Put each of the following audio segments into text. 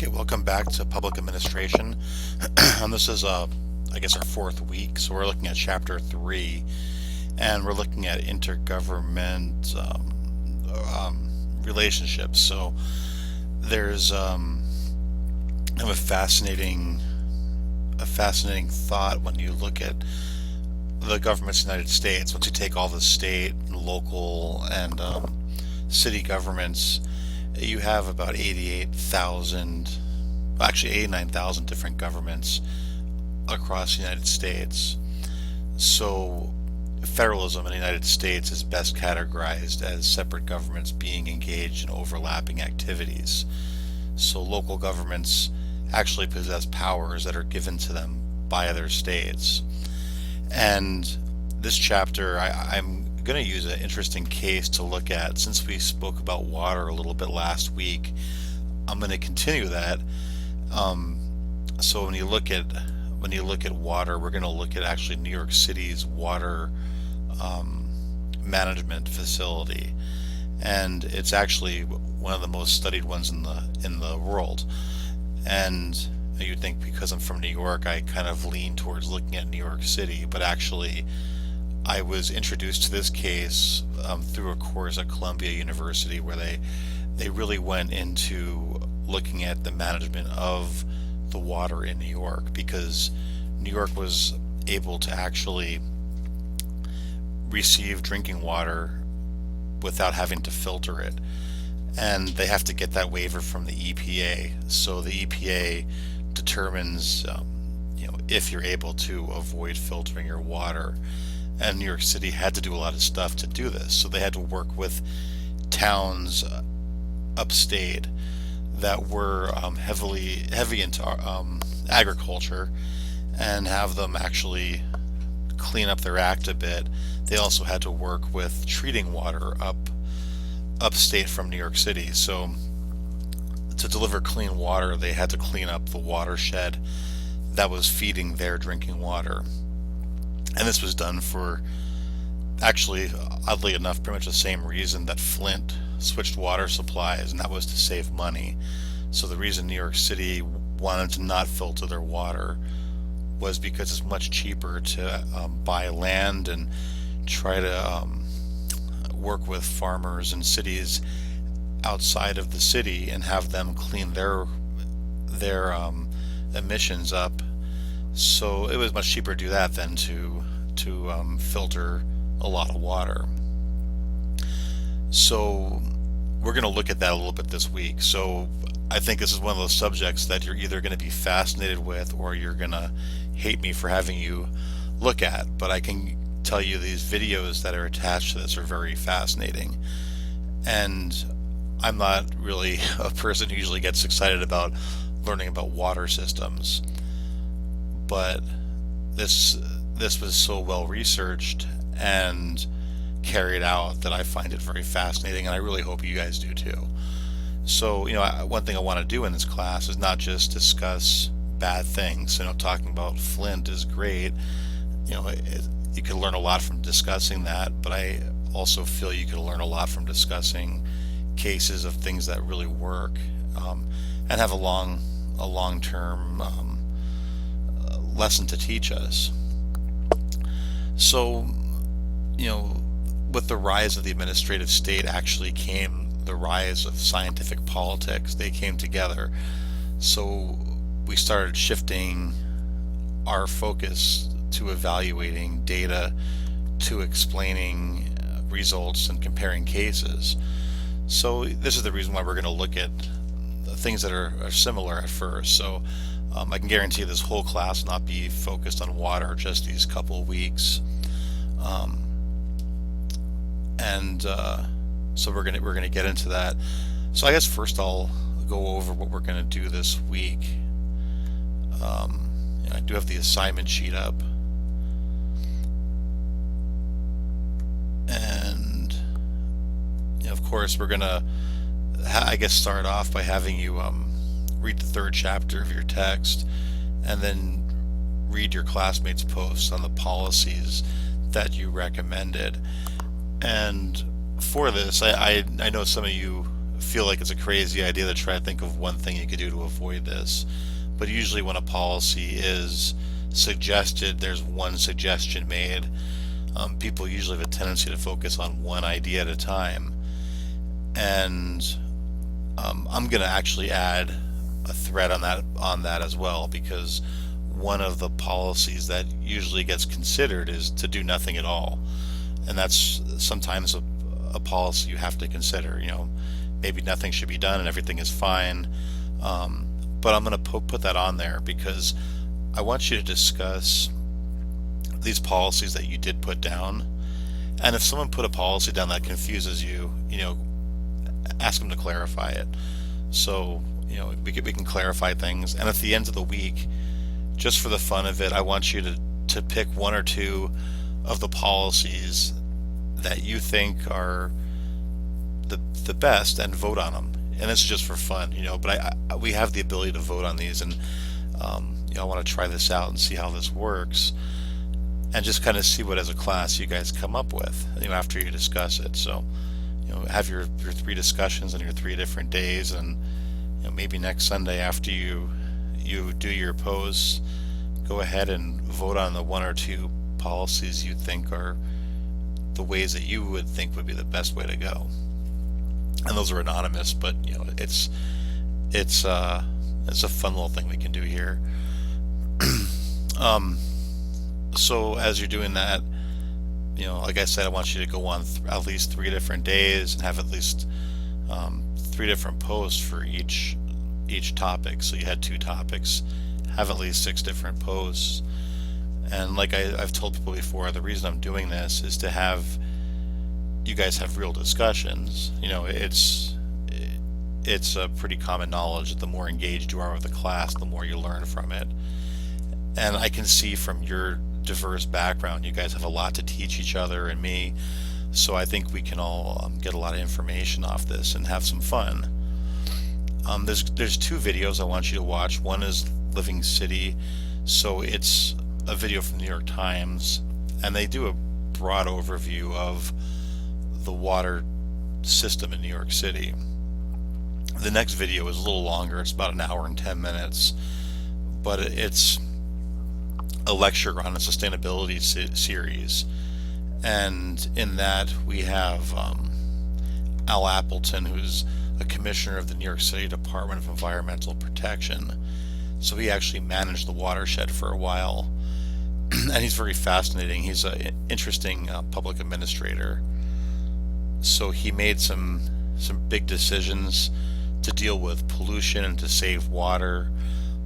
Okay, welcome back to public administration. And this is, I guess, our fourth week. So we're looking at chapter 3, and we're looking at intergovernment relationships. So there's kind of a fascinating thought when you look at the governments of the United States. Once you take all the state, and local, and city governments, you have about 88,000, actually 89,000 different governments across the United States. So federalism in the United States is best categorized as separate governments being engaged in overlapping activities. So local governments actually possess powers that are given to them by other states. And this chapter, I'm going to use an interesting case to look at. Since we spoke about water a little bit last week, I'm going to continue that. So when you look at water, we're going to look at actually New York City's water management facility, and it's actually one of the most studied ones in the world. And you'd think because I'm from New York, I kind of lean towards looking at New York City, but actually I was introduced to this case through a course at Columbia University where they really went into looking at the management of the water in New York, because New York was able to actually receive drinking water without having to filter it. And they have to get that waiver from the EPA. So the EPA determines if you're able to avoid filtering your water. And New York City had to do a lot of stuff to do this. So they had to work with towns upstate that were heavy into agriculture, and have them actually clean up their act a bit. They also had to work with treating water upstate from New York City. So to deliver clean water, they had to clean up the watershed that was feeding their drinking water. And this was done for, actually, oddly enough, pretty much the same reason that Flint switched water supplies, and that was to save money. So the reason New York City wanted to not filter their water was because it's much cheaper to buy land and try to work with farmers in cities outside of the city and have them clean their emissions up. So it was much cheaper to do that than to filter a lot of water. So we're going to look at that a little bit this week. So I think this is one of those subjects that you're either going to be fascinated with or you're going to hate me for having you look at. But I can tell you these videos that are attached to this are very fascinating. And I'm not really a person who usually gets excited about learning about water systems, but this was so well researched and carried out that I find it very fascinating, and I really hope you guys do too. So, one thing I want to do in this class is not just discuss bad things. Talking about Flint is great. You can learn a lot from discussing that, but I also feel you can learn a lot from discussing cases of things that really work, and have a long-term lesson to teach us. So, with the rise of the administrative state actually came the rise of scientific politics. They came together. So we started shifting our focus to evaluating data, to explaining results and comparing cases. So this is the reason why we're going to look at things that are similar at first. So I can guarantee this whole class will not be focused on water, just these couple of weeks. So we're gonna get into that. So I guess first I'll go over what we're gonna do this week. I do have the assignment sheet up, and of course we're gonna start off by having you read the third chapter of your text, and then read your classmates' posts on the policies that you recommended. And for this, I know some of you feel like it's a crazy idea to try to think of one thing you could do to avoid this. But usually when a policy is suggested, there's one suggestion made. People usually have a tendency to focus on one idea at a time. And I'm going to actually add a thread on that as well, because one of the policies that usually gets considered is to do nothing at all, and that's sometimes a policy you have to consider. Maybe nothing should be done and everything is fine, but I'm going to put that on there because I want you to discuss these policies that you did put down. And if someone put a policy down that confuses you, ask them to clarify it. So we can clarify things, and at the end of the week, just for the fun of it, I want you to pick one or two of the policies that you think are the best and vote on them. And it's just for fun, but we have the ability to vote on these, and I want to try this out and see how this works, and just kind of see what as a class you guys come up with after you discuss it. So have your 3 discussions on your 3 different days, and maybe next Sunday after you do your posts, go ahead and vote on the 1 or 2 policies you think are the ways that you would think would be the best way to go. And those are anonymous, but it's a fun little thing we can do here. So as you're doing that, like I said, I want you to go on at least 3 different days and have at least 3 different posts for each topic. So you had 2 topics, have at least 6 different posts. And like I've told people before, the reason I'm doing this is to have you guys have real discussions. It's a pretty common knowledge that the more engaged you are with the class, the more you learn from it. And I can see from your diverse background, you guys have a lot to teach each other and me. So I think we can all get a lot of information off this and have some fun. There's 2 videos I want you to watch. One is Living City, so it's a video from the New York Times, and they do a broad overview of the water system in New York City. The next video is a little longer. It's about 1 hour and 10 minutes, but it's a lecture on a sustainability series. And in that we have Al Appleton, who's a commissioner of the New York City Department of Environmental Protection. So he actually managed the watershed for a while, and he's very fascinating. He's an interesting public administrator. So he made some big decisions to deal with pollution and to save water,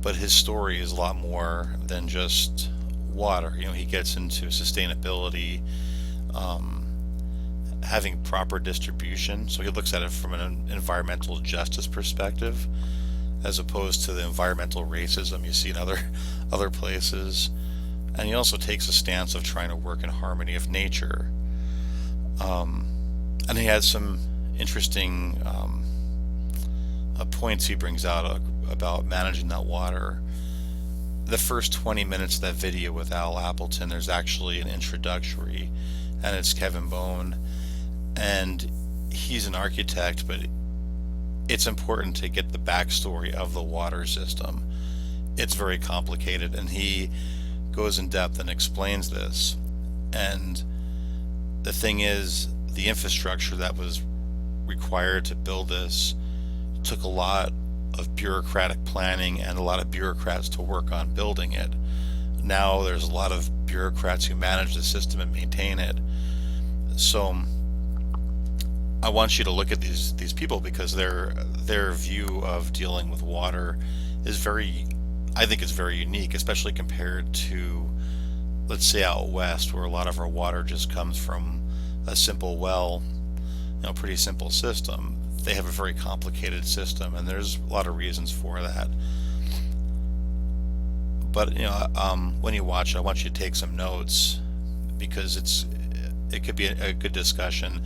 but his story is a lot more than just water. He gets into sustainability, having proper distribution. So he looks at it from an environmental justice perspective, as opposed to the environmental racism you see in other places. And he also takes a stance of trying to work in harmony with nature. And he has some interesting points he brings out about managing that water. The first 20 minutes of that video with Al Appleton, there's actually an introductory, and it's Kevin Bone, and he's an architect, but it's important to get the backstory of the water system. It's very complicated, and he goes in depth and explains this. And the thing is, the infrastructure that was required to build this took a lot of bureaucratic planning and a lot of bureaucrats to work on building it. Now there's a lot of bureaucrats who manage the system and maintain it. So I want you to look at these people, because their view of dealing with water is I think it's very unique, especially compared to, let's say, out west, where a lot of our water just comes from a simple well, pretty simple system. They have a very complicated system, and there's a lot of reasons for that. But when you watch it, I want you to take some notes, because it could be a good discussion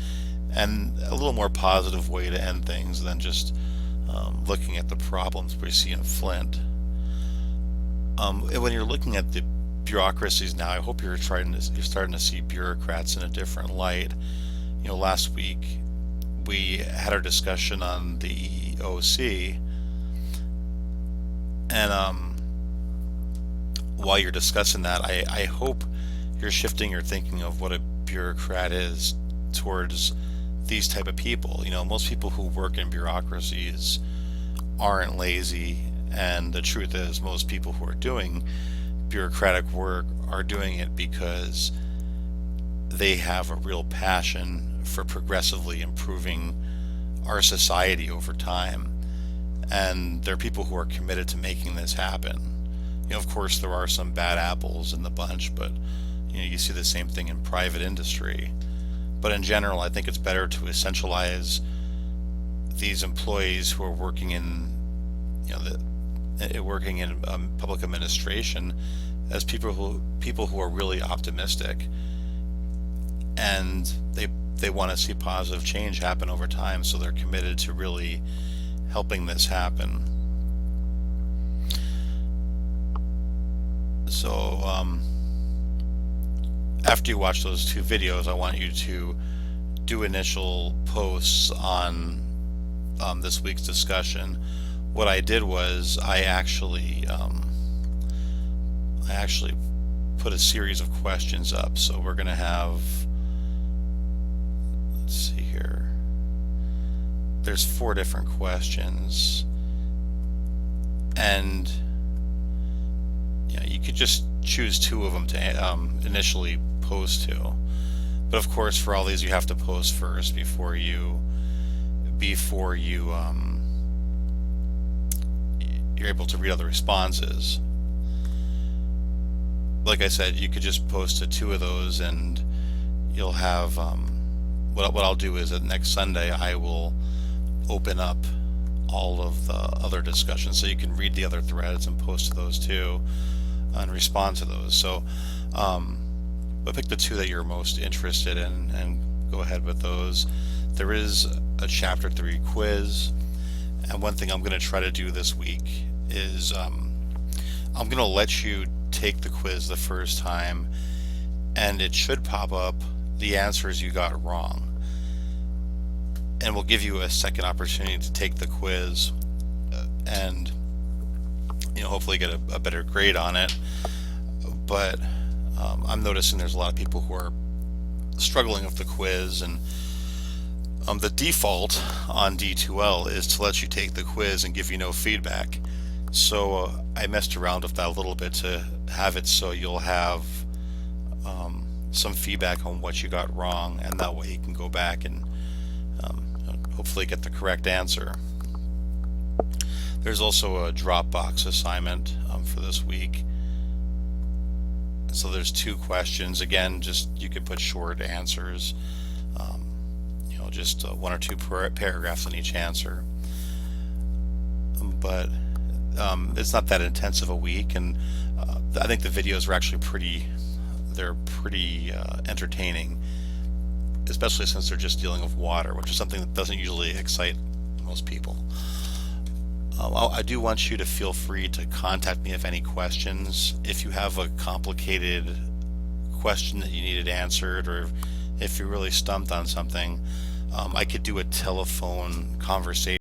and a little more positive way to end things than just looking at the problems we see in Flint. When you're looking at the bureaucracies now, I hope you're starting to see bureaucrats in a different light. Last week we had our discussion on the OC, and while you're discussing that, I hope you're shifting your thinking of what a bureaucrat is towards these type of people. Most people who work in bureaucracies aren't lazy, and the truth is most people who are doing bureaucratic work are doing it because they have a real passion for progressively improving our society over time, and they're people who are committed to making this happen. Of course there are some bad apples in the bunch, but you see the same thing in private industry. But in general, I think it's better to essentialize these employees who are working in public administration as people who are really optimistic, and they want to see positive change happen over time, so they're committed to really helping this happen. So after you watch those two videos, I want you to do initial posts on this week's discussion. What I did was I actually put a series of questions up. So we're gonna have, let's see here, there's 4 different questions, and you could just choose 2 of them to initially post to. But of course, for all these, you have to post first before you're able to read other responses. Like I said, you could just post to 2 of those, and you'll have what I'll do is that next Sunday I will open up all of the other discussions, so you can read the other threads and post to those too and respond to those. So but pick the 2 that you're most interested in and go ahead with those. There is a chapter 3 quiz, and one thing I'm going to try to do this week is I'm going to let you take the quiz the first time, and it should pop up the answers you got wrong, and we'll give you a second opportunity to take the quiz and hopefully get a better grade on it. But I'm noticing there's a lot of people who are struggling with the quiz, and the default on D2L is to let you take the quiz and give you no feedback. So I messed around with that a little bit to have it so you'll have some feedback on what you got wrong, and that way you can go back and hopefully get the correct answer. There's also a Dropbox assignment for this week. So there's 2 questions. Again, just you could put short answers, just 1 or 2 paragraphs in each answer. But it's not that intensive a week, and I think the videos are actually pretty entertaining, especially since they're just dealing with water, which is something that doesn't usually excite most people. I do want you to feel free to contact me if any questions. If you have a complicated question that you needed answered, or if you're really stumped on something, I could do a telephone conversation